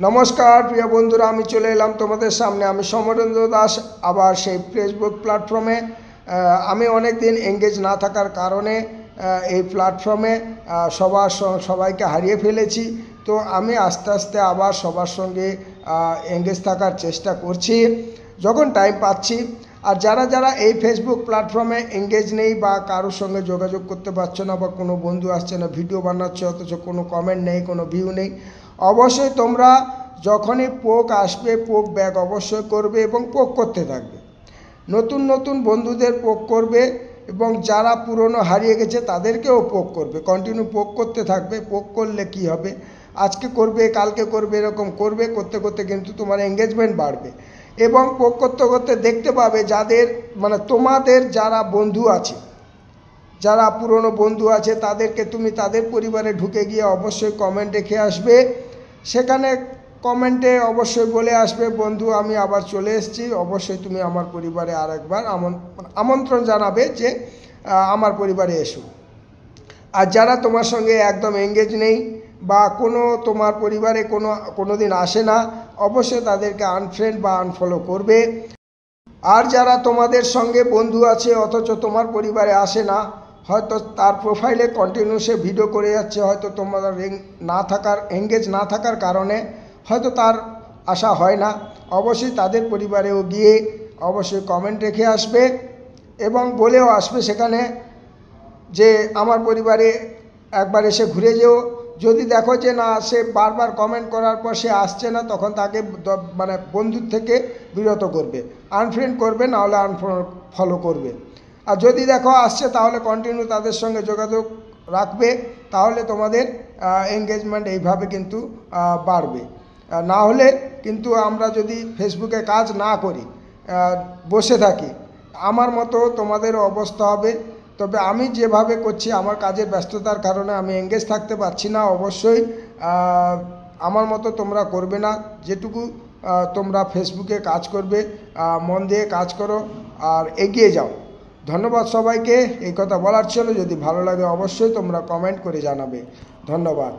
নমস্কার প্রিয় বন্ধুরা, আমি চলে এলাম তোমাদের সামনে। আমি সমরেন্দ্র দাস আবার সেই ফেসবুক প্ল্যাটফর্মে। আমি অনেক দিন এঙ্গেজ না থাকার কারণে এই প্ল্যাটফর্মে সবাইকে হারিয়ে ফেলেছি। তো আমি আস্তে আস্তে আবার সবার সঙ্গে এঙ্গেজ থাকার চেষ্টা করছি যখন টাইম পাচ্ছি। আর যারা যারা এই ফেসবুক প্ল্যাটফর্মে এঙ্গেজ নেই বা কারোর সঙ্গে যোগাযোগ করতে পারছো না, বা কোনো বন্ধু আসছে না, ভিডিও বানাচ্ছে অথচ কোনো কমেন্ট নেই, কোনো ভিউ নেই, অবশ্যই তোমরা যখনই পোক আসবে পোক ব্যাক অবশ্যই করবে এবং পোক করতে থাকবে। নতুন নতুন বন্ধুদের পোক করবে এবং যারা পুরনো হারিয়ে গেছে তাদেরকেও পোক করবে। কন্টিনিউ পোক করতে থাকবে। পোক করলে কি হবে, আজকে করবে কালকে করবে, এরকম করবে করতে করতে কিন্তু তোমার এঙ্গেজমেন্ট বাড়বে। এবং পোক করতে করতে দেখতে পাবে যাদের তোমাদের যারা বন্ধু আছে, যারা পুরনো বন্ধু আছে, তাদেরকে তুমি তাদের পরিবারে ঢুকে গিয়ে অবশ্যই কমেন্ট রেখে আসবে। সেখানে কমেন্টে অবশ্যই বলে আসবে, বন্ধু আমি আবার চলে এসেছি, অবশ্যই তুমি আমার পরিবারে আর একবার আমন্ত্রণ জানাবে যে আমার পরিবারে এসো। আর যারা তোমার সঙ্গে একদম এঙ্গেজ নেই বা তোমার পরিবারে কোনো দিন আসে না, অবশ্যই তাদেরকে আনফ্রেন্ড বা আনফলো করবে। আর যারা তোমাদের সঙ্গে বন্ধু আছে অথচ তোমার পরিবারে আসে না, হয়তো তার প্রোফাইলে কন্টিনিউ সে ভিডিও করে যাচ্ছে, হয়তো তোমাদের এঙ্গেজ না থাকার কারণে হয়তো তার আসা হয় না, অবশ্যই তাদের পরিবারেও গিয়ে অবশ্যই কমেন্ট রেখে আসবে এবং বলেও আসবে সেখানে যে আমার পরিবারে একবার এসে ঘুরে যেও। যদি দেখো যে না, সে বারবার কমেন্ট করার পর সে আসছে না, তখন তাকে বন্ধুর থেকে বিরত করবে, আনফ্রেন্ড করবে, নাহলে আনফলো করবে। আর যদি দেখো আসছে তাহলে কন্টিনিউ তাদের সঙ্গে যোগাযোগ রাখবে, তাহলে তোমাদের এঙ্গেজমেন্ট এইভাবে কিন্তু বাড়বে। না হলে কিন্তু আমরা যদি ফেসবুকে কাজ না করি, বসে থাকি, আমার মতো তোমাদেরও অবস্থা হবে। তবে আমি যেভাবে করছি, আমার কাজের ব্যস্ততার কারণে আমি এঙ্গেজ থাকতে পারছি না। অবশ্যই আমার মতো তোমরা করবে না। যেটুকু তোমরা ফেসবুকে কাজ করবে, মন দিয়ে কাজ করো আর এগিয়ে যাও। ধন্যবাদ সবাইকে, এই কথা বলার ছিল। যদি ভালো লাগে অবশ্যই তোমরা কমেন্ট করে জানাবে। ধন্যবাদ।